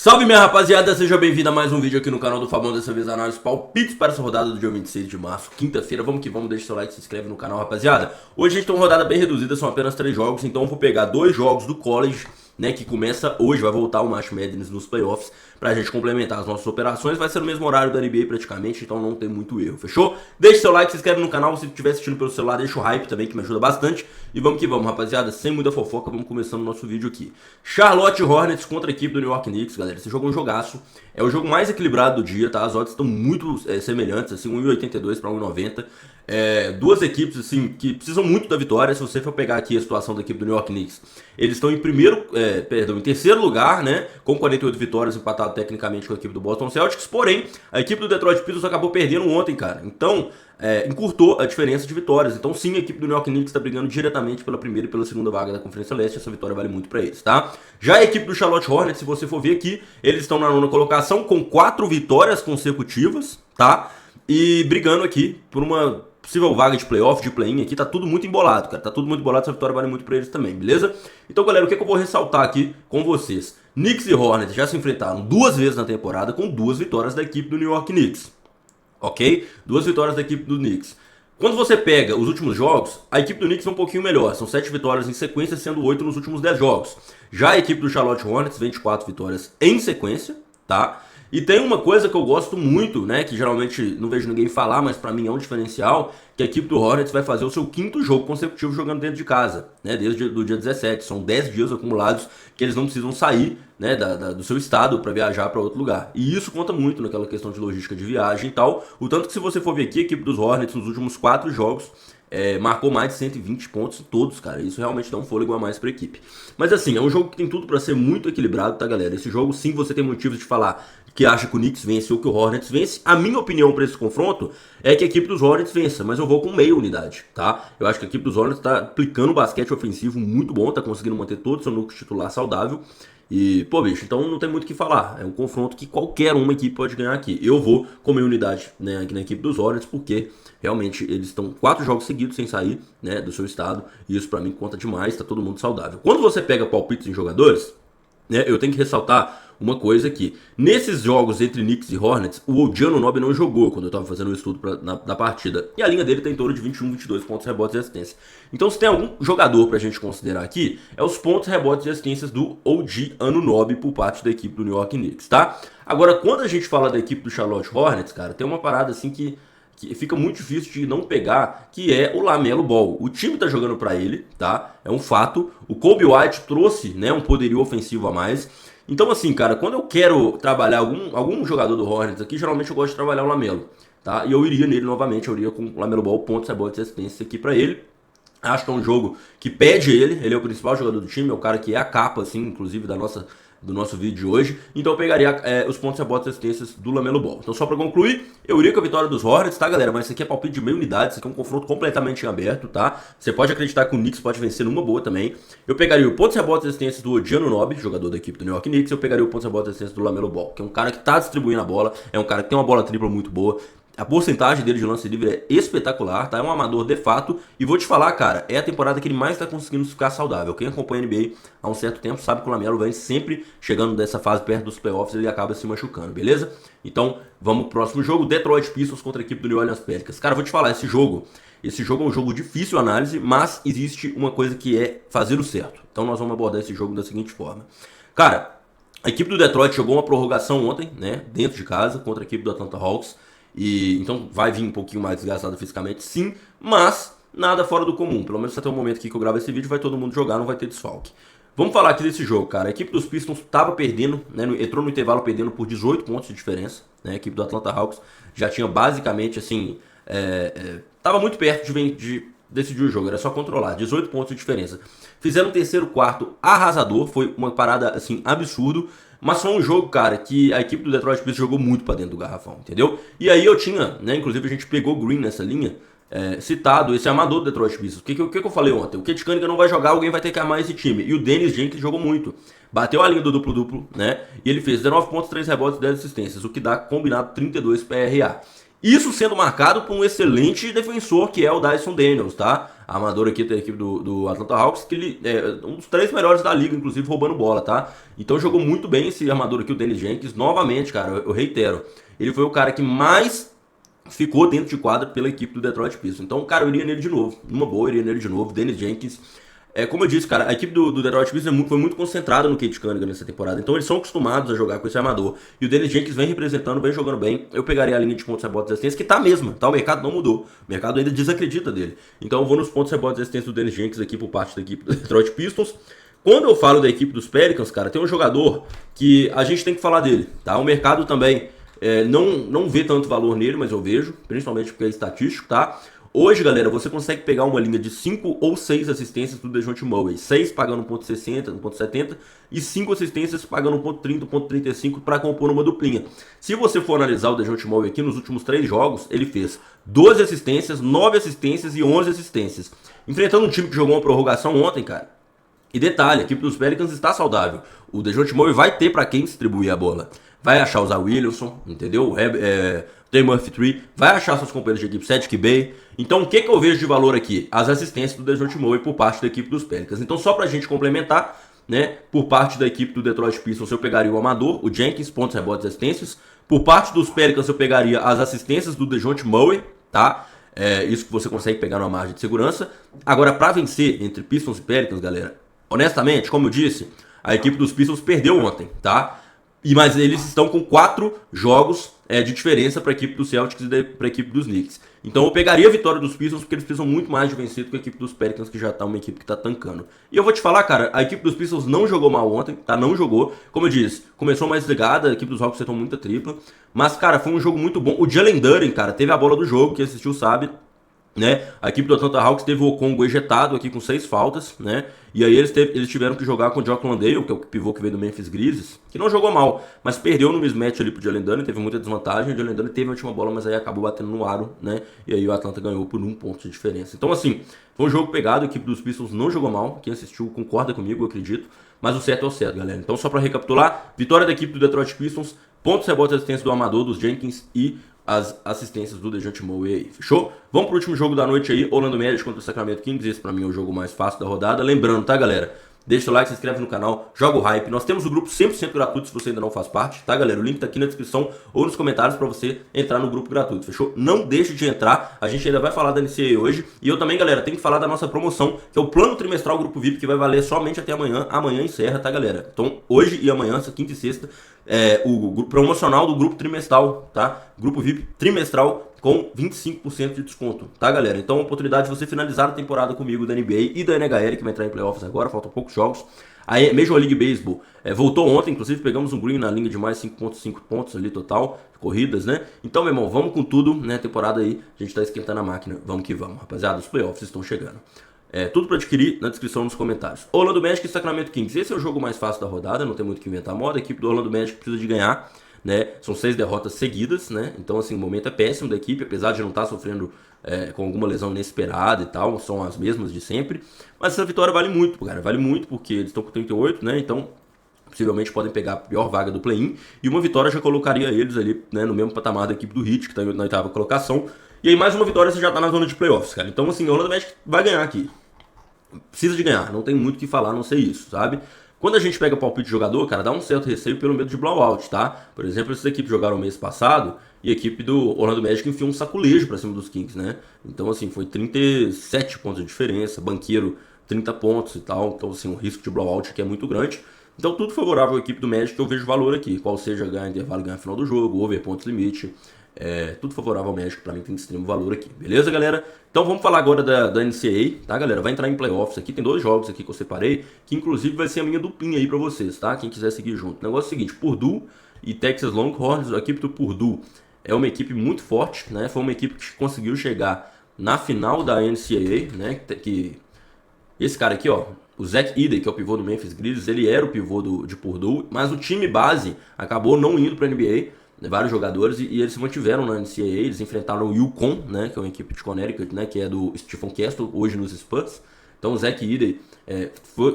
Salve minha rapaziada, seja bem-vindo a mais um vídeo aqui no canal do Fabão, dessa vez análise palpites para essa rodada do dia 26 de março, quinta-feira. Vamos que vamos, deixa seu like, se inscreve no canal, rapaziada. Hoje a gente tem uma rodada bem reduzida, são apenas 3 jogos, então eu vou pegar 2 jogos do college, né, que começa hoje, vai voltar o March Madness nos playoffs, pra gente complementar as nossas operações. Vai ser no mesmo horário da NBA praticamente, então não tem muito erro, fechou? Deixe seu like, se inscreve no canal, se estiver assistindo pelo celular, deixa o hype também, que me ajuda bastante. E vamos que vamos, rapaziada, sem muita fofoca, vamos começando o nosso vídeo aqui. Charlotte Hornets contra a equipe do New York Knicks, galera. Esse jogo é um jogaço, é o jogo mais equilibrado do dia, tá? As odds estão muito semelhantes, assim, 1,82 para 1,90. Duas equipes assim que precisam muito da vitória. Se você for pegar aqui a situação da equipe do New York Knicks, eles estão em em terceiro lugar, né, com 48 vitórias, empatado tecnicamente com a equipe do Boston Celtics. Porém, a equipe do Detroit Pistons acabou perdendo ontem, cara. Então, encurtou a diferença de vitórias. Então, sim, a equipe do New York Knicks está brigando diretamente pela primeira e pela segunda vaga da Conferência Leste. Essa vitória vale muito para eles, tá? Já a equipe do Charlotte Hornets, se você for ver aqui, eles estão na nona colocação com 4 vitórias consecutivas, tá? E brigando aqui por uma possível vaga de playoff, de play-in aqui. Tá tudo muito embolado, cara. Tá tudo muito embolado, essa vitória vale muito pra eles também, beleza? Então, galera, o que eu vou ressaltar aqui com vocês? Knicks e Hornets já se enfrentaram 2 vezes na temporada com 2 vitórias da equipe do New York Knicks, ok? 2 vitórias da equipe do Knicks. Quando você pega os últimos jogos, a equipe do Knicks é um pouquinho melhor. São 7 vitórias em sequência, sendo 8 nos últimos 10 jogos. Já a equipe do Charlotte Hornets, 24 vitórias em sequência, tá? E tem uma coisa que eu gosto muito, né, que geralmente não vejo ninguém falar, mas pra mim é um diferencial, que a equipe do Hornets vai fazer o seu 5º jogo consecutivo jogando dentro de casa, né, desde o dia 17. São 10 dias acumulados que eles não precisam sair, né, do seu estado para viajar para outro lugar. E isso conta muito naquela questão de logística de viagem e tal. O tanto que, se você for ver aqui, a equipe dos Hornets nos últimos 4 jogos marcou mais de 120 pontos todos, cara. Isso realmente dá um fôlego a mais pra equipe. Mas assim, é um jogo que tem tudo pra ser muito equilibrado, tá, galera? Esse jogo, sim, você tem motivos de falar que acha que o Knicks vence ou que o Hornets vence. A minha opinião pra esse confronto é que a equipe dos Hornets vença, mas eu vou com meia unidade, tá? Eu acho que a equipe dos Hornets tá aplicando um basquete ofensivo muito bom, tá conseguindo manter todo o seu núcleo titular saudável. E, pô, bicho, então não tem muito o que falar. É um confronto que qualquer uma equipe pode ganhar aqui. Eu vou com minha unidade, né, aqui na equipe dos Hornets, porque realmente eles estão 4 jogos seguidos sem sair, né, do seu estado. E isso pra mim conta demais, tá todo mundo saudável. Quando você pega palpites em jogadores, né, eu tenho que ressaltar uma coisa aqui. Nesses jogos entre Knicks e Hornets, o OG Anunoby não jogou quando eu tava fazendo o estudo da partida. E a linha dele tem em torno de 21, 22 pontos, rebotes e assistência. Então, se tem algum jogador pra gente considerar aqui, é os pontos, rebotes e assistências do OG Anunoby por parte da equipe do New York Knicks, tá? Agora, quando a gente fala da equipe do Charlotte Hornets, cara, tem uma parada assim que fica muito difícil de não pegar, que é o LaMelo Ball. O time tá jogando pra ele, tá? É um fato. O Kobe White trouxe, né, um poderio ofensivo a mais. Então, assim, cara, quando eu quero trabalhar algum jogador do Hornets aqui, geralmente eu gosto de trabalhar o LaMelo, tá? E eu iria nele novamente, eu iria com o LaMelo Ball, pontos, rebotes e assistência aqui pra ele. Acho que é um jogo que pede ele é o principal jogador do time, é o cara que é a capa, assim, inclusive, do nosso vídeo de hoje. Então eu pegaria os pontos, rebotes e assistências do LaMelo Ball. Então, só pra concluir, eu iria com a vitória dos Hornets, tá, galera? Mas isso aqui é palpite de meia unidade, isso aqui é um confronto completamente em aberto, tá? Você pode acreditar que o Knicks pode vencer numa boa também. Eu pegaria o pontos, rebotes e assistências do OG Anunoby, jogador da equipe do New York Knicks. Eu pegaria o pontos, rebotes e assistências do LaMelo Ball, que é um cara que tá distribuindo a bola, é um cara que tem uma bola tripla muito boa. A porcentagem dele de lance livre é espetacular, tá? É um amador de fato. E vou te falar, cara, é a temporada que ele mais tá conseguindo ficar saudável. Quem acompanha a NBA há um certo tempo sabe que o LaMelo vem sempre chegando dessa fase perto dos playoffs, ele acaba se machucando, beleza? Então, vamos pro próximo jogo. Detroit Pistons contra a equipe do New Orleans Pelicans. Cara, vou te falar, esse jogo é um jogo difícil análise, mas existe uma coisa que é fazer o certo. Então nós vamos abordar esse jogo da seguinte forma. Cara, a equipe do Detroit jogou uma prorrogação ontem, né, dentro de casa, contra a equipe do Atlanta Hawks. E então vai vir um pouquinho mais desgastado fisicamente, sim, mas nada fora do comum. Pelo menos até o momento aqui que eu gravo esse vídeo, vai todo mundo jogar, não vai ter desfalque. Vamos falar aqui desse jogo, cara. A equipe dos Pistons estava perdendo, né, entrou no intervalo perdendo por 18 pontos de diferença, né? A equipe do Atlanta Hawks já tinha basicamente, assim, tava muito perto de decidir o jogo, era só controlar, 18 pontos de diferença. Fizeram um terceiro quarto arrasador, foi uma parada, assim, absurdo. Mas foi um jogo, cara, que a equipe do Detroit Pistons jogou muito pra dentro do garrafão, entendeu? E aí eu tinha, né, inclusive a gente pegou o Green nessa linha, citado esse amador do Detroit Pistons. O que eu falei ontem? O Cade Cunningham não vai jogar, alguém vai ter que armar esse time. E o Dennis Jenkins jogou muito. Bateu a linha do duplo-duplo, né? E ele fez 19 pontos, 3 rebotes e 10 assistências, o que dá combinado 32 PRA. Isso sendo marcado por um excelente defensor que é o Dyson Daniels, tá? armador aqui da equipe do Atlanta Hawks, que ele é um dos 3 melhores da liga, inclusive roubando bola, tá? Então jogou muito bem esse armador aqui, o Danny Jenkins. Novamente, cara, eu reitero, ele foi o cara que mais ficou dentro de quadra pela equipe do Detroit Pistons. Então, cara, eu iria nele de novo. Numa boa, eu iria nele de novo. Danny Jenkins. Como eu disse, cara, a equipe do Detroit Pistons foi muito concentrada no Cade Cunningham nessa temporada. Então, eles são acostumados a jogar com esse armador. E o Danny Jenkins vem representando, vem jogando bem. Eu pegaria a linha de pontos, rebotes e assistências, que tá a mesma, tá? O mercado não mudou. O mercado ainda desacredita dele. Então, eu vou nos pontos, rebotes e assistências do Danny Jenkins aqui por parte da equipe do Detroit Pistons. Quando eu falo da equipe dos Pelicans, cara, tem um jogador que a gente tem que falar dele, tá? O mercado também não vê tanto valor nele, mas eu vejo, principalmente porque é estatístico, tá? Hoje, galera, você consegue pegar uma linha de 5 ou 6 assistências do DeJounte Murray. 6 pagando 1.60, 1.70 e 5 assistências pagando 1.30, 1.35 para compor uma duplinha. Se você for analisar o DeJounte Murray aqui nos últimos 3 jogos, ele fez 12 assistências, 9 assistências e 11 assistências. Enfrentando um time que jogou uma prorrogação ontem, cara. E detalhe, a equipe dos Pelicans está saudável. O DeJounte Murray vai ter para quem distribuir a bola. Vai achar o Zach Williamson, entendeu? Trey Murphy 3, vai achar seus companheiros de equipe, Sadiq Bey. Então, o que eu vejo de valor aqui? As assistências do DeJounte Murray por parte da equipe dos Pelicans. Então, só pra gente complementar, né? Por parte da equipe do Detroit Pistons, eu pegaria o Amador, o Jenkins, pontos, rebotes e assistências. Por parte dos Pelicans, eu pegaria as assistências do DeJounte Murray, tá? Isso que você consegue pegar numa margem de segurança. Agora, pra vencer entre Pistons e Pelicans, galera, honestamente, como eu disse, a equipe dos Pistons perdeu ontem, tá? Mas eles estão com 4 jogos de diferença para a equipe dos Celtics e para a equipe dos Knicks. Então eu pegaria a vitória dos Pistons porque eles precisam muito mais de vencer do que a equipe dos Pelicans, que já tá uma equipe que tá tancando. E eu vou te falar, cara, a equipe dos Pistons não jogou mal ontem, tá? Não jogou. Como eu disse, começou mais ligada, a equipe dos Hawks acertou muita tripla. Mas, cara, foi um jogo muito bom. O Jalen Duren, cara, teve a bola do jogo, quem assistiu sabe. Né? A equipe do Atlanta Hawks teve o Okongo ejetado aqui com 6 faltas, né? E aí eles tiveram que jogar com o Jock Landale, que é o pivô que veio do Memphis Grizzlies, que não jogou mal, mas perdeu no mismatch ali pro Jalen Duren, teve muita desvantagem. O Jalen Duren teve a última bola, mas aí acabou batendo no aro, né? E aí o Atlanta ganhou por 1 ponto de diferença. Então, assim, foi um jogo pegado, a equipe dos Pistons não jogou mal. Quem assistiu concorda comigo, eu acredito. Mas o certo é o certo, galera. Então, só pra recapitular, vitória da equipe do Detroit Pistons, pontos, rebotes e assistência do Amador, dos Jenkins e as assistências do DeJounte Murray aí, fechou? Vamos pro último jogo da noite aí, Orlando Magic contra o Sacramento Kings. Esse pra mim é o jogo mais fácil da rodada. Lembrando, tá, galera? Deixa o like, se inscreve no canal, joga o hype. Nós temos o grupo 100% gratuito se você ainda não faz parte, tá, galera? O link tá aqui na descrição ou nos comentários pra você entrar no grupo gratuito, fechou? Não deixe de entrar, a gente ainda vai falar da NCAA hoje. E eu também, galera, tenho que falar da nossa promoção, que é o plano trimestral Grupo VIP, que vai valer somente até amanhã. Amanhã encerra, tá, galera? Então, hoje e amanhã, quinta e sexta, o grupo promocional do grupo trimestral, tá? Grupo VIP trimestral com 25% de desconto, tá, galera? Então, a oportunidade de você finalizar a temporada comigo da NBA e da NHL, que vai entrar em playoffs agora, faltam poucos jogos. A Major League Baseball voltou ontem, inclusive pegamos um green na linha de mais 5.5 pontos ali total, corridas, né? Então, meu irmão, vamos com tudo, né? Temporada aí, a gente tá esquentando a máquina, vamos que vamos, rapaziada, os playoffs estão chegando. Tudo para adquirir na descrição nos comentários. Orlando Magic e Sacramento Kings. Esse é o jogo mais fácil da rodada, não tem muito o que inventar moda. A equipe do Orlando Magic precisa de ganhar, né? São 6 derrotas seguidas, né? Então, assim, o momento é péssimo da equipe, apesar de não estar sofrendo com alguma lesão inesperada e tal, são as mesmas de sempre. Mas essa vitória vale muito, cara. Vale muito porque eles estão com 38, né? Então, possivelmente podem pegar a pior vaga do play-in. E uma vitória já colocaria eles ali, né, no mesmo patamar da equipe do Heat, que está na 8ª colocação. E aí mais uma vitória você já tá na zona de playoffs, cara. Então, assim, o Orlando Magic vai ganhar aqui. Precisa de ganhar, não tem muito o que falar, não sei isso, sabe? Quando a gente pega palpite de jogador, cara, dá um certo receio pelo medo de blowout, tá? Por exemplo, essas equipes jogaram mês passado e a equipe do Orlando Magic enfiou um saculejo pra cima dos Kings, né? Então, assim, foi 37 pontos de diferença, banqueiro 30 pontos e tal. Então, assim, o risco de blowout aqui é muito grande. Então, tudo favorável à equipe do Magic, que eu vejo valor aqui. Qual seja ganhar intervalo, ganhar final do jogo, over pontos limite. Tudo favorável ao Magic, pra mim tem extremo valor aqui. Beleza, galera? Então vamos falar agora da NCAA, tá, galera? Vai entrar em playoffs aqui, tem 2 jogos aqui que eu separei, que inclusive vai ser a minha duplinha aí pra vocês, tá? Quem quiser seguir junto. O negócio é o seguinte, Purdue e Texas Longhorns, a equipe do Purdue é uma equipe muito forte, né? Foi uma equipe que conseguiu chegar na final da NCAA, né? Esse cara aqui, ó, o Zach Edey, que é o pivô do Memphis Grizzlies, ele era o pivô de Purdue, mas o time base acabou não indo pra NBA, vários jogadores, e eles se mantiveram na NCAA. Eles enfrentaram o UConn, né, que é uma equipe de Connecticut, né, que é do Stephen Castle, hoje nos Spurs. Então o Zach Edey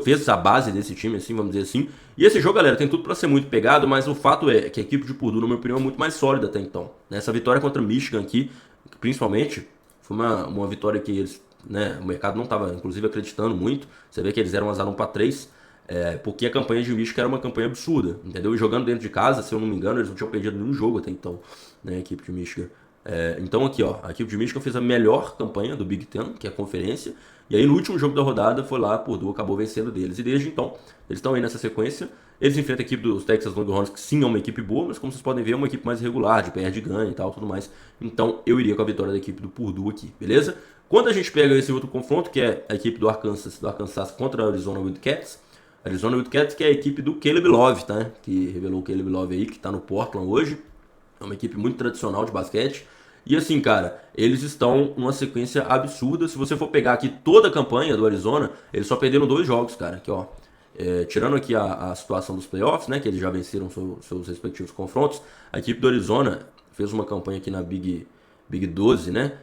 fez a base desse time, assim, vamos dizer assim. E esse jogo, galera, tem tudo para ser muito pegado, mas o fato é que a equipe de Purdue, na minha opinião, é muito mais sólida até então. Essa vitória contra Michigan aqui, principalmente, foi uma vitória que eles né? O mercado não estava, inclusive, acreditando muito. Você vê que eles eram 1x1 para 3, porque a campanha de Michigan era uma campanha absurda, entendeu? E jogando dentro de casa, se eu não me engano, eles não tinham perdido nenhum jogo até então, né? A equipe de Michigan. Então aqui, ó, a equipe de Michigan fez a melhor campanha do Big Ten, que é a conferência, e aí no último jogo da rodada foi lá, Purdue acabou vencendo deles. E desde então, eles estão aí nessa sequência. Eles enfrentam a equipe dos Texas Longhorns, que sim é uma equipe boa, mas como vocês podem ver, é uma equipe mais regular, de perde, ganha e tal, tudo mais. Então eu iria com a vitória da equipe do Purdue aqui, beleza? Quando a gente pega esse outro confronto, que é a equipe do Arkansas contra a Arizona Wildcats, Arizona Wildcats, que é a equipe do Caleb Love, tá? Que revelou o Caleb Love aí, que tá no Portland hoje. É uma equipe muito tradicional de basquete. E assim, cara, eles estão numa sequência absurda. Se você for pegar aqui toda a campanha do Arizona, eles só perderam 2 jogos, cara. Aqui, ó. Tirando aqui a situação dos playoffs, né? Que eles já venceram seus respectivos confrontos. A equipe do Arizona fez uma campanha aqui na Big 12, né?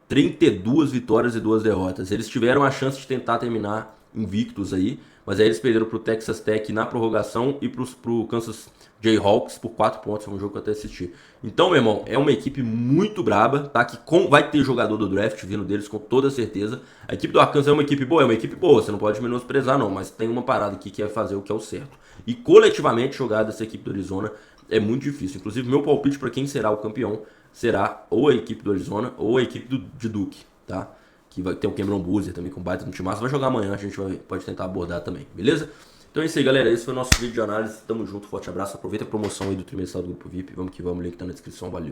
32 vitórias e 2 derrotas. Eles tiveram a chance de tentar terminar invictos aí, mas aí eles perderam pro Texas Tech na prorrogação e pro Kansas Jayhawks por 4 pontos, é um jogo que eu até assisti. Então, meu irmão, é uma equipe muito braba, tá? Que vai ter jogador do draft vindo deles com toda certeza. A equipe do Arkansas é uma equipe boa, você não pode menosprezar não, mas tem uma parada aqui que é fazer o que é o certo. E coletivamente jogar dessa equipe do Arizona é muito difícil. Inclusive, meu palpite para quem será o campeão será ou a equipe do Arizona ou a equipe de Duke, tá? Que vai ter o Cameron Boozer também com baita no time massa. Vai jogar amanhã, a gente pode tentar abordar também, beleza? Então é isso aí, galera. Esse foi o nosso vídeo de análise. Tamo junto, forte abraço. Aproveita a promoção aí do trimestral do Grupo VIP. Vamos que vamos, o link tá na descrição. Valeu.